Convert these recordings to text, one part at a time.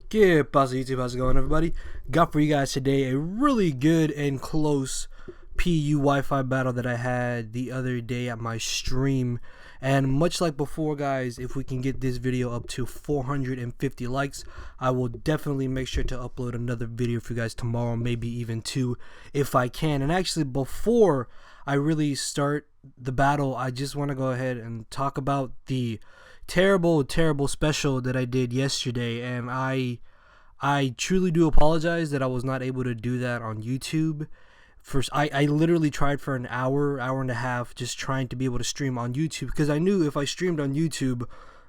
Get pasa YouTube, how's it going everybody? Got for you guys today a really good and close PU Wi-Fi battle that I had the other day at my stream. And much like before guys, if we can get this video up to 450 likes, I will definitely make sure to upload another video for you guys tomorrow, maybe even two if I can. And actually before I really start the battle, I just want to go ahead and talk about the terrible special that I did yesterday, and I truly do apologize that I was not able to do that on YouTube. First, I literally tried for an hour and a half just trying to be able to stream on YouTube, because I knew if I streamed on YouTube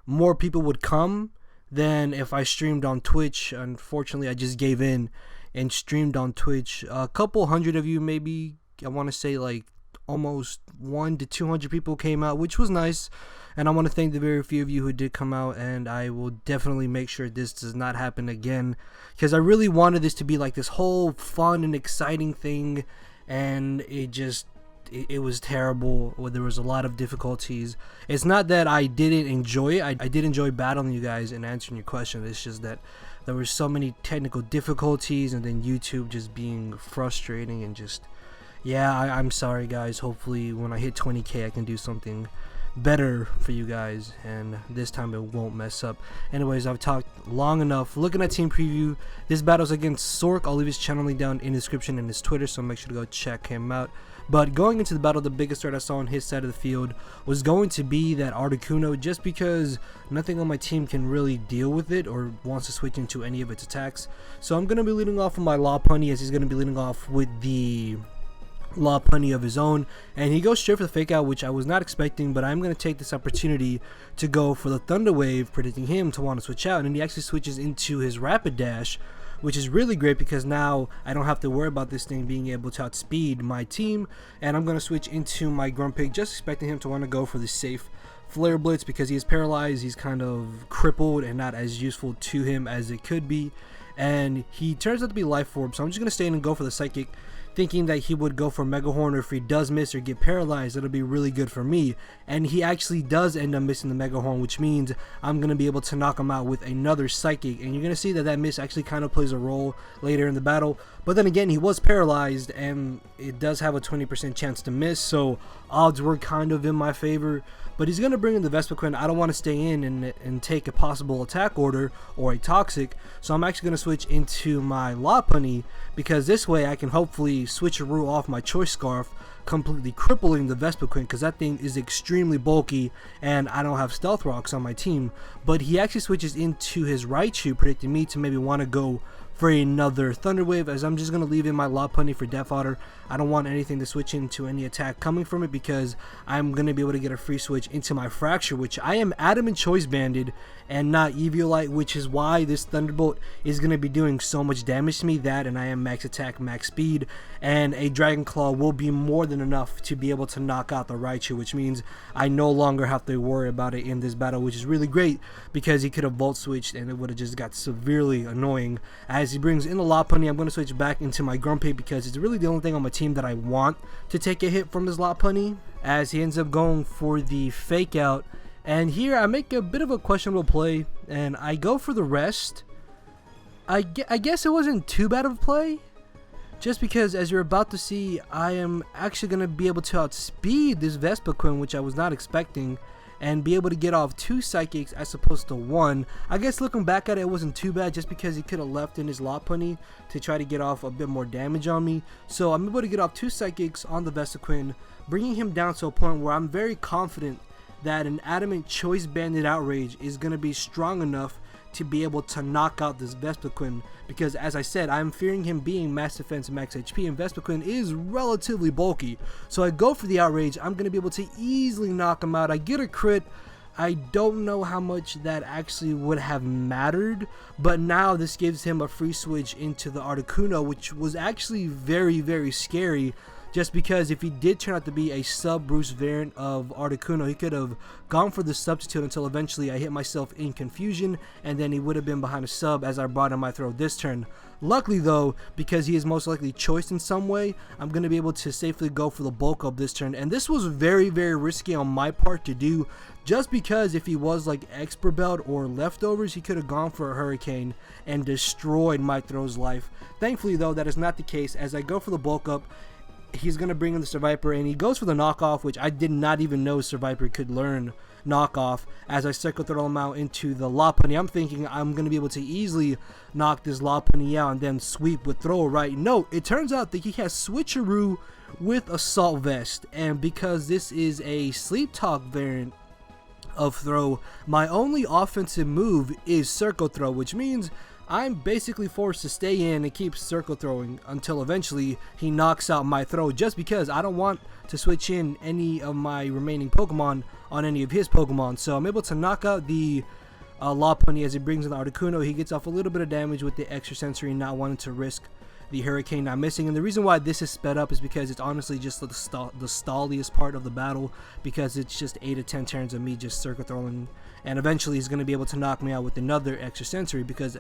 more people would come than if I streamed on Twitch. Unfortunately, I just gave in and streamed on Twitch. A couple hundred of you, maybe, I want to say like almost 100 to 200 people came out, which was nice, and I want to thank the very few of you who did come out, and I will definitely make sure this does not happen again, because I really wanted this to be like this whole fun and exciting thing, and it was terrible. There was a lot of difficulties. It's not that I didn't enjoy it. I did enjoy battling you guys and answering your questions. It's just that there were so many technical difficulties, and then YouTube just being frustrating, and just I'm sorry guys. Hopefully when I hit 20k I can do something better for you guys, and this time it won't mess up. Anyways, I've talked long enough. Looking at team preview, this battle's against Sork. I'll leave his channel link down in the description and his Twitter, so make sure to go check him out. But going into the battle, the biggest threat I saw on his side of the field was going to be that Articuno, just because nothing on my team can really deal with it or wants to switch into any of its attacks. So I'm going to be leading off with my Lopunny, as he's going to be leading off with the Lopunny of his own, and he goes straight for the fake out, which I was not expecting, but I'm going to take this opportunity to go for the Thunder Wave, predicting him to want to switch out, and he actually switches into his Rapid Dash, which is really great because now I don't have to worry about this thing being able to outspeed my team. And I'm going to switch into my Grumpig, just expecting him to want to go for the safe Flare Blitz, because he is paralyzed, he's kind of crippled and not as useful to him as it could be, and he turns out to be Life Orb, so I'm just going to stay in and go for the Psychic, thinking that he would go for Mega Horn, or if he does miss or get paralyzed, it'll be really good for me. And he actually does end up missing the Mega Horn, which means I'm going to be able to knock him out with another Psychic, and you're going to see that that miss actually kind of plays a role later in the battle. But then again, he was paralyzed, and it does have a 20% chance to miss, so odds were kind of in my favor. But he's going to bring in the Vespiquen. I don't want to stay in and take a possible attack order or a Toxic, so I'm actually going to switch into my Lopunny, because this way I can hopefully switcheroo off my Choice Scarf, completely crippling the Vespiquen, because that thing is extremely bulky and I don't have Stealth Rocks on my team. But he actually switches into his Raichu, predicting me to maybe want to go for another Thunder Wave, as I'm just going to leave in my Lopunny for Death Otter. I don't want anything to switch into any attack coming from it, because I'm going to be able to get a free switch into my Fracture, which I am Adamant Choice Banded and not Eviolite, which is why this Thunderbolt is going to be doing so much damage to me. That, and I am max attack, max speed, and a Dragon Claw will be more than enough to be able to knock out the Raichu, which means I no longer have to worry about it in this battle, which is really great, because he could have Volt Switched and it would have just got severely annoying. As he brings in the Lopunny, I'm going to switch back into my Grumpig, because it's really the only thing on my team that I want to take a hit from this Lopunny, as he ends up going for the fake out. And here I make a bit of a questionable play, and I go for the rest. I guess it wasn't too bad of a play, just because, as you're about to see, I am actually going to be able to outspeed this Vespiquen, which I was not expecting, and be able to get off 2 Psychics as opposed to 1. I guess looking back at it, it wasn't too bad, just because he could have left in his Lopunny to try to get off a bit more damage on me. So I'm able to get off 2 Psychics on the Vespiquen, bringing him down to a point where I'm very confident that an Adamant Choice Banded Outrage is going to be strong enough to be able to knock out this Vespiquen, because as I said, I'm fearing him being max defense and max HP, and Vespiquen is relatively bulky. So I go for the Outrage. I'm going to be able to easily knock him out. I get a crit. I don't know how much that actually would have mattered, but now this gives him a free switch into the Articuno, which was actually very scary, just because if he did turn out to be a sub-Bruce variant of Articuno, he could have gone for the substitute until eventually I hit myself in confusion, and then he would have been behind a sub as I brought in my throw this turn. Luckily though, because he is most likely choiced in some way, I'm going to be able to safely go for the bulk up this turn. And this was very, very risky on my part to do, just because if he was like expert belt or leftovers, he could have gone for a hurricane and destroyed my throw's life. Thankfully though, that is not the case. As I go for the bulk up, he's going to bring in the Survivor, and he goes for the knockoff, which I did not even know Survivor could learn knockoff. As I circle throw him out into the Lopunny, I'm thinking I'm going to be able to easily knock this Lopunny out and then sweep with throw right. No, it turns out that he has switcheroo with Assault Vest, and because this is a Sleep Talk variant of throw, my only offensive move is circle throw, which means I'm basically forced to stay in and keep circle throwing until eventually he knocks out my throw, just because I don't want to switch in any of my remaining Pokemon on any of his Pokemon. So I'm able to knock out the Lopunny as he brings in the Articuno. He gets off a little bit of damage with the extra sensory, not wanting to risk the Hurricane not missing. And the reason why this is sped up is because it's honestly just the stalliest part of the battle, because it's just 8 to 10 turns of me just circle throwing, and eventually he's going to be able to knock me out with another extra sensory, because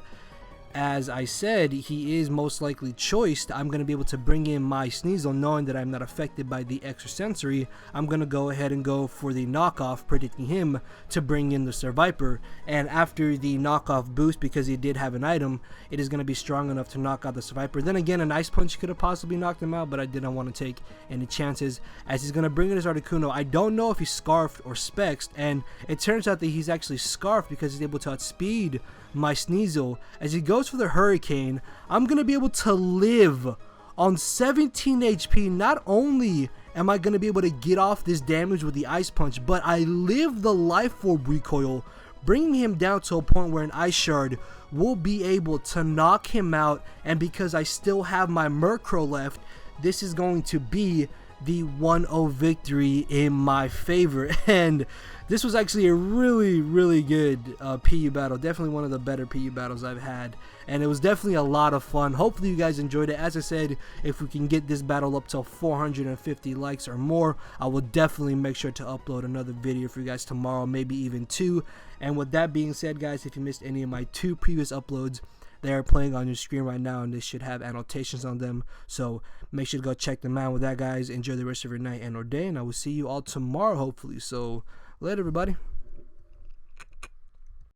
as I said, he is most likely choiced. I'm going to be able to bring in my Sneasel knowing that I'm not affected by the extra sensory. I'm going to go ahead and go for the knockoff, predicting him to bring in the Survivor. And after the knockoff boost, because he did have an item, it is going to be strong enough to knock out the Survivor. Then again, an Ice Punch could have possibly knocked him out, but I didn't want to take any chances, as he's going to bring in his Articuno. I don't know if he's Scarfed or Spexed, and it turns out that he's actually Scarfed because he's able to outspeed my Sneasel. As he goes for the Hurricane, I'm going to be able to live on 17 HP. Not only am I going to be able to get off this damage with the Ice Punch, but I live the Life Orb recoil, bringing him down to a point where an Ice Shard will be able to knock him out. And because I still have my Murkrow left, this is going to be the 1-0 victory in my favor. And this was actually a really good PU battle. Definitely one of the better PU battles I've had, and it was definitely a lot of fun. Hopefully you guys enjoyed it. As I said, if we can get this battle up to 450 likes or more, I will definitely make sure to upload another video for you guys tomorrow, maybe even 2. And with that being said, guys, if you missed any of my 2 previous uploads, they are playing on your screen right now, and they should have annotations on them, so make sure to go check them out. With that, guys, enjoy the rest of your night and or day, and I will see you all tomorrow, hopefully. So later, everybody.